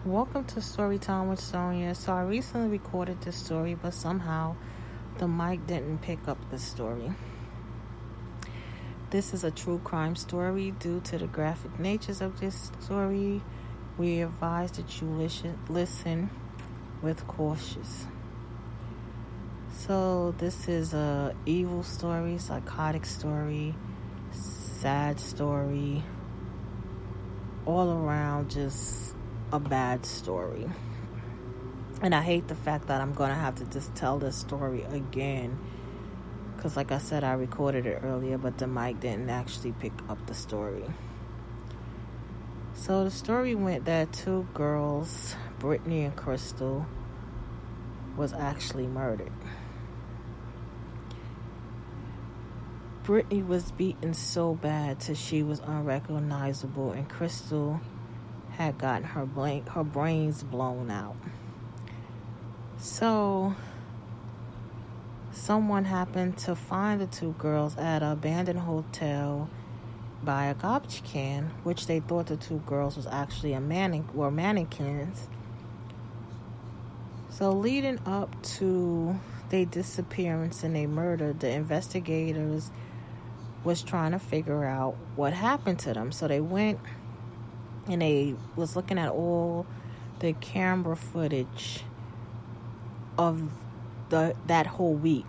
Welcome to Storytime with Sonia. So I recently recorded this story, but somehow the mic didn't pick up the story. This is a true crime story. Due to the graphic natures of this story, we advise that you listen with caution. So this is a evil story, psychotic story, sad story, all around just a bad story. And I hate the fact that I'm going to have to just tell this story again, because like I said, I recorded it earlier, but the mic didn't actually pick up the story. So the story went that two girls, Brittany and Crystal, was actually murdered. Brittany was beaten so bad till she was unrecognizable, and Crystal had gotten her brains blown out. So someone happened to find the two girls at an abandoned hotel by a garbage can, which they thought the two girls was actually mannequins. So leading up to their disappearance and their murder, the investigators was trying to figure out what happened to them. So they went and they was looking at all the camera footage of that whole week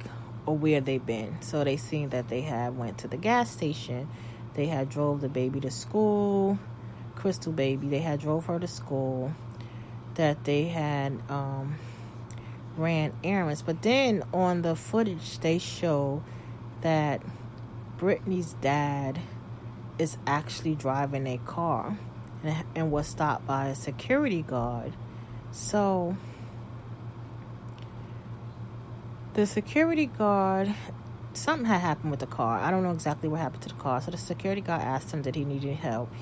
or where they've been. So they seen that they had went to the gas station. They had drove the baby to school, Crystal baby. They had drove her to school. That they had ran errands. But then on the footage they show that Brittany's dad is actually driving a car and was stopped by a security guard. So the security guard, something had happened with the car. I don't know exactly what happened to the car. So the security guard asked him that he needed help.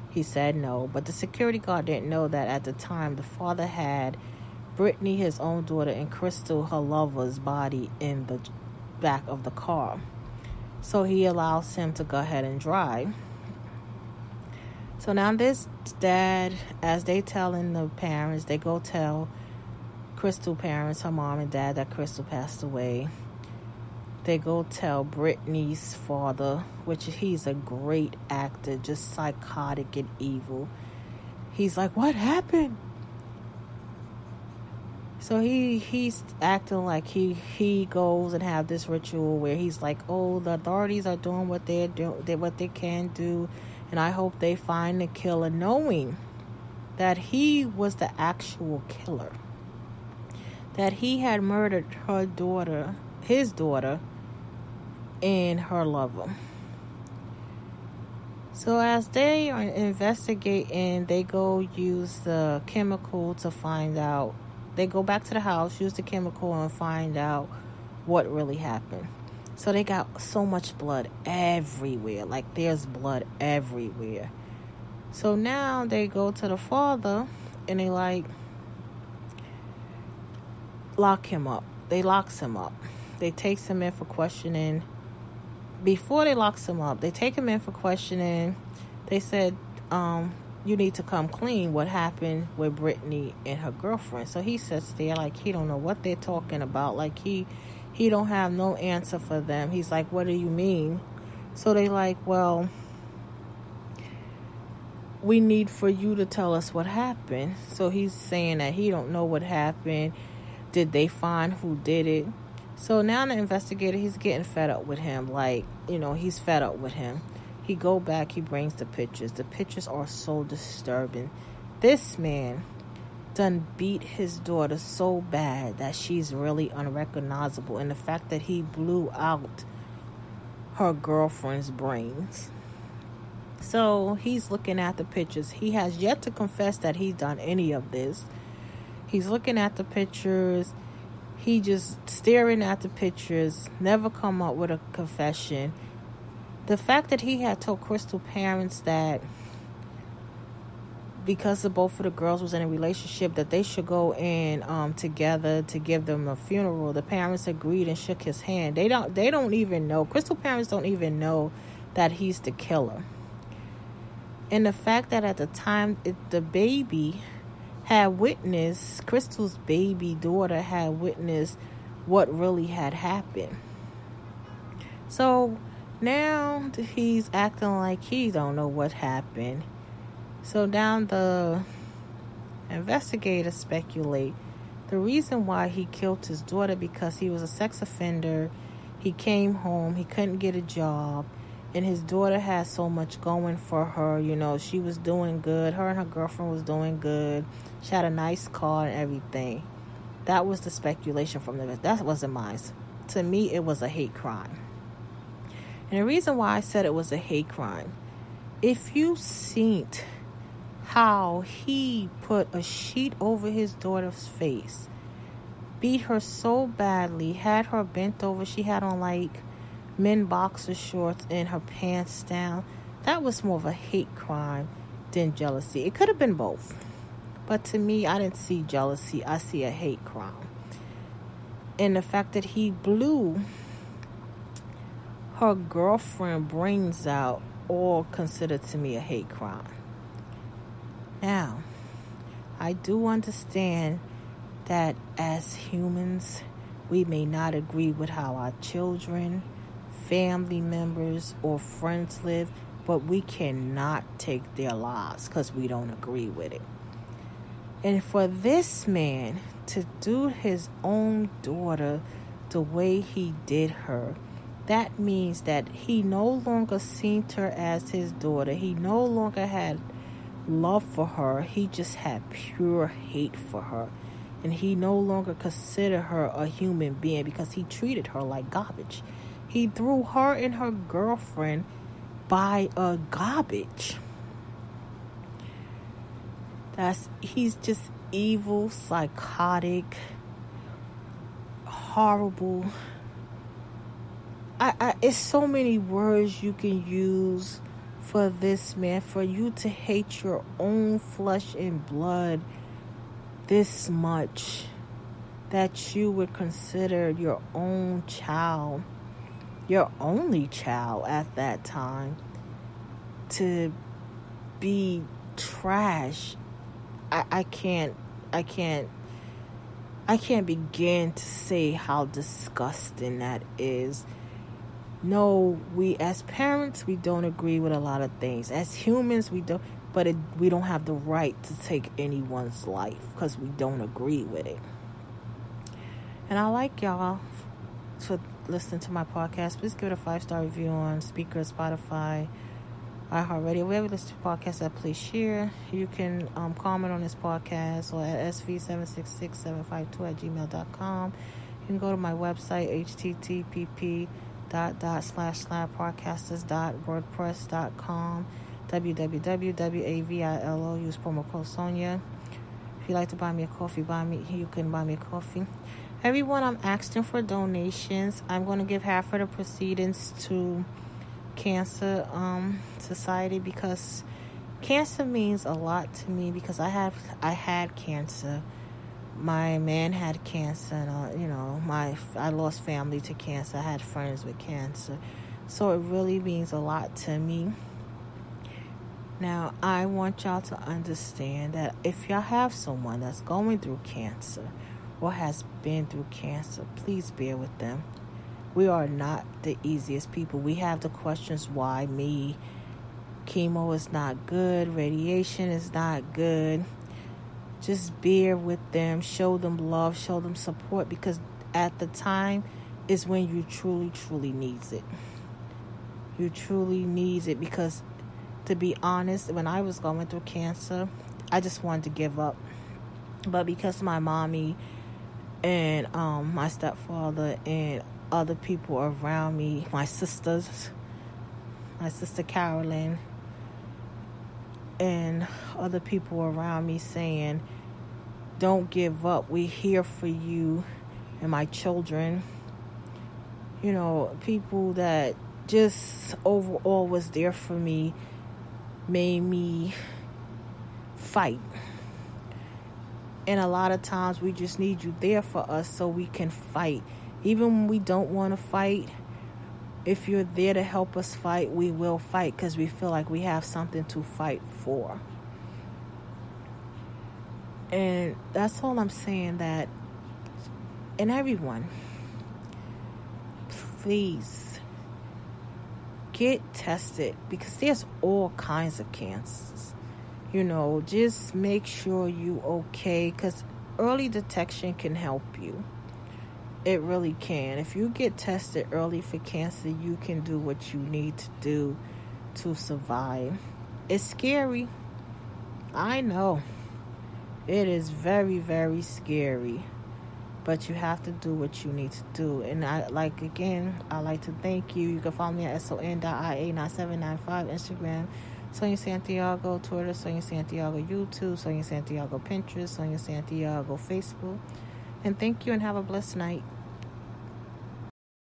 He said no, but the security guard didn't know that at the time the father had Brittany, his own daughter, and Crystal, her lover's body in the back of the car. So he allows him to go ahead and drive. So now this dad, as they telling the parents, they go tell Crystal parents, her mom and dad, that Crystal passed away. They go tell Brittany's father, which he's a great actor, just psychotic and evil. He's like, what happened? So he's acting like he goes and have this ritual where he's like, oh, the authorities are doing what they can do, and I hope they find the killer, knowing that he was the actual killer, that he had murdered his daughter, and her lover. So as they are investigating, they go use the chemical to find out. They go back to the house, use the chemical, and find out what really happened. So they got so much blood everywhere. Like, there's blood everywhere. So now they go to the father, and they, lock him up. They locks him up. They takes him in for questioning. Before they locks him up, they take him in for questioning. They said, you need to come clean. What happened with Brittany and her girlfriend? So he sits there like he don't know what they're talking about. Like he don't have no answer for them. He's like, what do you mean? So they like, well, we need for you to tell us what happened. So he's saying that he don't know what happened. Did they find who did it? So now the investigator, he's getting fed up with him. He's fed up with him. He go back, he brings the pictures. The pictures are so disturbing. This man done beat his daughter so bad that she's really unrecognizable. And the fact that he blew out her girlfriend's brains. So he's looking at the pictures. He has yet to confess that he's done any of this. He's looking at the pictures. He just staring at the pictures, never come up with a confession. The fact that he had told Crystal parents that because of both of the girls was in a relationship, that they should go in together to give them a funeral. The parents agreed and shook his hand. They don't even know. Crystal parents don't even know that he's the killer. And the fact that at the time the baby had witnessed, Crystal's baby daughter had witnessed what really had happened. So now he's acting like he don't know what happened. So now the investigators speculate the reason why he killed his daughter because he was a sex offender. He came home, he couldn't get a job, and his daughter had so much going for her. You know, she was doing good. Her and her girlfriend was doing good. She had a nice car and everything. That was the speculation from the... That wasn't mine. To me, it was a hate crime. And the reason why I said it was a hate crime, if you seen how he put a sheet over his daughter's face, beat her so badly, had her bent over, she had on like men boxer shorts and her pants down, that was more of a hate crime than jealousy. It could have been both. But to me, I didn't see jealousy. I see a hate crime. And the fact that he blew her girlfriend brains out, all considered to me a hate crime. Now, I do understand that as humans, we may not agree with how our children, family members, or friends live, but we cannot take their lives because we don't agree with it. And for this man to do his own daughter the way he did her, that means that he no longer seen her as his daughter. He no longer had love for her. He just had pure hate for her. And he no longer considered her a human being because he treated her like garbage. He threw her and her girlfriend by a garbage. He's just evil, psychotic, horrible. It's so many words you can use for this man. For you to hate your own flesh and blood this much, that you would consider your own child, your only child at that time, to be trash. I can't begin to say how disgusting that is. No, we as parents, we don't agree with a lot of things. As humans, we don't, but we don't have the right to take anyone's life because we don't agree with it. And I like y'all for listening to my podcast. Please give it a 5-star review on Speaker, Spotify, iHeartRadio, wherever you listen to podcasts, please share. You can comment on this podcast or at sv766752@gmail.com. You can go to my website, http://podcasters.wordpress.com, www.avilo. Use promo code Sonia. If you'd like to buy me a coffee, you can buy me a coffee. Everyone, I'm asking for donations. I'm going to give half of the proceedings to Cancer Society because cancer means a lot to me, because I had cancer. My man had cancer, and I lost family to cancer. I had friends with cancer, so it really means a lot to me. Now, I want y'all to understand that if y'all have someone that's going through cancer or has been through cancer, please bear with them. We are not the easiest people. We have the questions, why me? Chemo is not good. Radiation is not good. Just bear with them. Show them love. Show them support, because at the time is when you truly, truly needs it. You truly needs it, because to be honest, when I was going through cancer, I just wanted to give up. But because my mommy and my stepfather and other people around me, my sister Carolyn, and other people around me saying, don't give up, we're here for you, and my children, people that just overall was there for me, made me fight. And a lot of times we just need you there for us so we can fight. Even when we don't want to fight, if you're there to help us fight, we will fight, because we feel like we have something to fight for. And that's all I'm saying, that, and everyone, please get tested, because there's all kinds of cancers. Just make sure you okay, because early detection can help you. It really can. If you get tested early for cancer, you can do what you need to do to survive. It's scary. I know. It is very, very scary. But you have to do what you need to do. And I like to thank you. You can follow me at son.ia9795, Instagram, Sonia Santiago, Twitter, Sonia Santiago, YouTube, Sonia Santiago, Pinterest, Sonia Santiago, Facebook. And thank you, and have a blessed night.